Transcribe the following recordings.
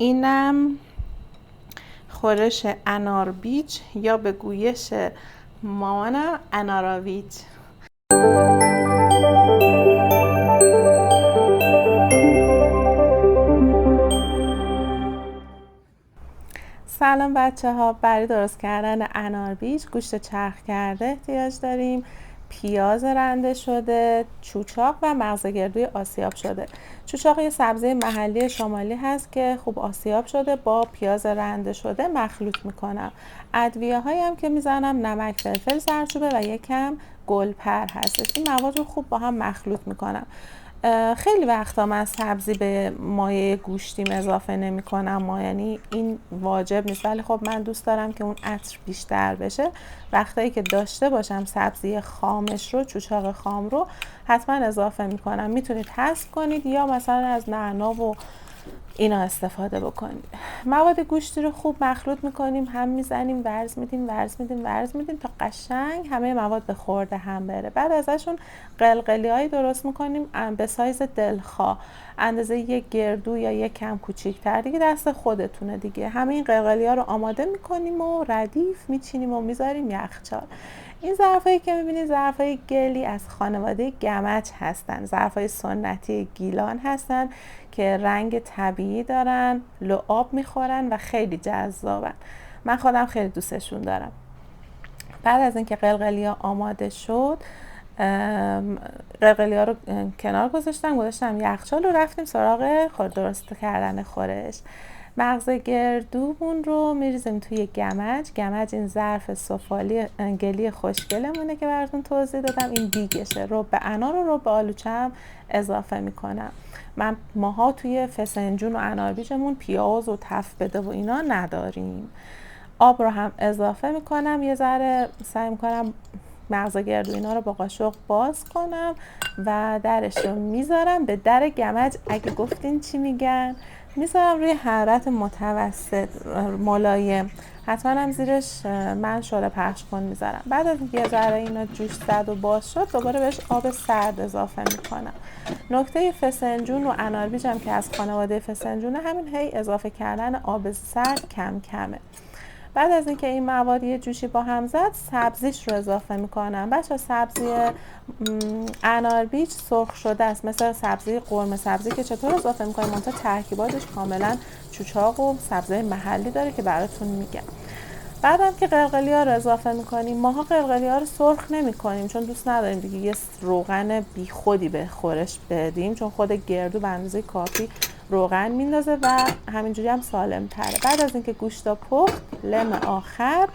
اینم خورش اناربیج یا به گویش مامانم اناراویج. سلام بچه ها، برای درست کردن اناربیج گوشت چرخ کرده احتیاج داریم، پیاز رنده شده، چوچاق و مغز گردوی آسیاب شده. چوچاق یه سبزی محلی شمالی هست که خوب آسیاب شده، با پیاز رنده شده مخلوط میکنم. ادویه هایی هم که میزنم نمک، فلفل زردچوبه و یکم گلپر هستش. این مواد رو خوب با هم مخلوط میکنم. خیلی وقتا من سبزی به مایه گوشتیم اضافه نمی کنم، یعنی این واجب نیست، ولی خب من دوست دارم که اون عطر بیشتر بشه. وقتایی که داشته باشم سبزی خامش رو، چوچاق خام رو حتما اضافه می کنم. میتونید حذف کنید یا مثلا از نعنا و اینا استفاده بکنید. مواد گوشتی رو خوب مخلوط میکنیم، هم میزنیم، ورز میدیم تا قشنگ همه مواد به خورده هم بره. بعد ازشون قلقلیایی درست میکنیم به سایز دلخواه، اندازه یک گردو یا یک کم کوچیک‌تر، دیگه دست خودتونه دیگه. همه این قلقلی‌ها رو آماده میکنیم و ردیف میچینیم و میذاریم یخچال. این ظرفایی که میبینید ظرفای گلی از خانواده گمج هستن، ظرفای سنتی گیلان هستن که رنگ طبیعی دارن، لعاب میخورن و خیلی جذابن. من خودم خیلی دوستشون دارم. بعد از اینکه قلقلیا آماده شد، قلقلیا رو کنار گذاشتم یخچال و رفتیم سراغ درست کردن خورش. مغز گردومون رو میریزیم توی گمج. این ظرف سفالی گلی خوشگلمونه که براتون توضیح دادم. این دیگشه. رب انار و رب آلوچه هم اضافه میکنم. ماها توی فسنجون و اناربیجمون پیاز و تف بده و اینا نداریم. آب رو هم اضافه میکنم. یه ذره سعی میکنم مغز گردو اینا رو با قاشق باز کنم و درش رو میذارم به در گمج. اگه گفتین چی میگن، میذارم روی حرارت متوسط ملایم. حتما هم زیرش من شعله پخش کن میذارم. بعد از یه ذره اینا جوش زد و باز شد، دوباره بهش آب سرد اضافه میکنم. نکته فسنجون و اناربیج هم که از خانواده فسنجونه، همین هی اضافه کردن آب سرد کم کمه. بعد از اینکه این مواد یه جوشی با هم زد، سبزیش رو اضافه میکنم. بچه سبزی اناربیج سرخ شده است، مثل سبزی قرمه سبزی که چطور اضافه میکنیم، منتها ترکیباتش کاملا چوچاق و سبزی محلی داره که براتون میگم. بعدم که قلقلیا رو اضافه میکنیم، ماها قلقلیا رو سرخ نمیکنیم چون دوست نداریم دیگه یه روغن بیخودی به خورش بدیم، چون خود گردو به اندازه کافی روغن میندازه و همینجوری هم سالم تره. بعد از اینکه گوشتا پخت، لم آخر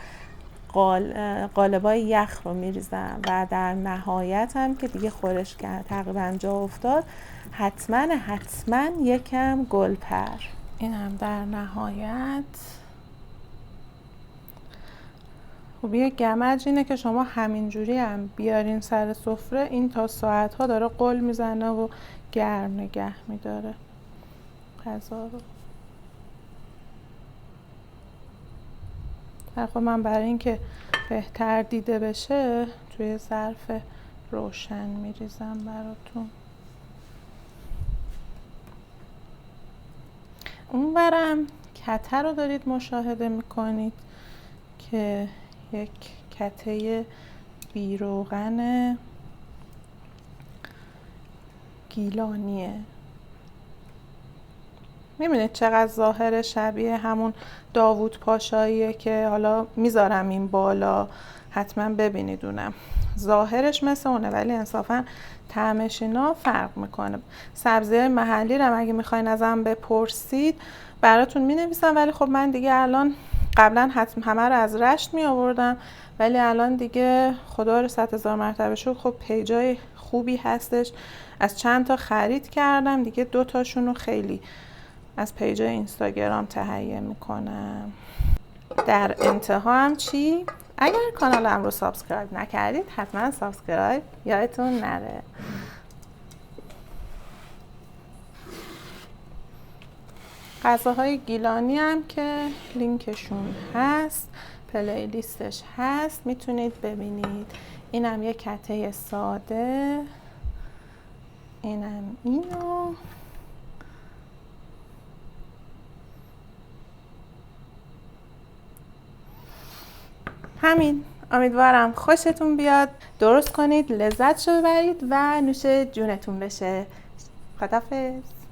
قالبای یخ رو میریزم و در نهایت هم که دیگه خورش کرد تقریبا جا افتاد، حتما یکم گلپر. این هم در نهایت. خب یه گمج اینه که شما همینجوری هم بیارین سر سفره، این تا ساعت ها داره قل میزنه و گرم نگه میداره غذا رو. خب من برای اینکه بهتر دیده بشه توی ظرف روشن میریزم براتون. اون برم کته رو دارید مشاهده میکنید که یک کته بیروغن گیلانیه. میبینید چقدر ظاهر شبیه همون داوود پاشاییه که حالا میذارم این بالا، حتما ببینید. اونم ظاهرش مثل اونه ولی انصافا طعمش اینا فرق میکنه. سبزی محلی رو اگه میخواین ازم بپرسید براتون مینویسم، ولی خب من دیگه الان، قبلا همه رو از رشت می آوردم ولی الان دیگه خدا رو 100,000 مرتبه شکر خب پیجای خوبی هستش، از چند تا خرید کردم دیگه، 2 تاشون رو خیلی از پیجای اینستاگرام تهیه میکنم. در انتها هم چی؟ اگر کانالم رو سابسکرایب نکردید حتما سابسکرایب یادتون نره. غذاهای گیلانی هم که لینکشون هست، پلیلیستش هست، میتونید ببینید. اینم یه کته ساده، اینم اینو همین. امیدوارم خوشتون بیاد، درست کنید، لذت شو ببرید و نوش جونتون بشه. خدافظ.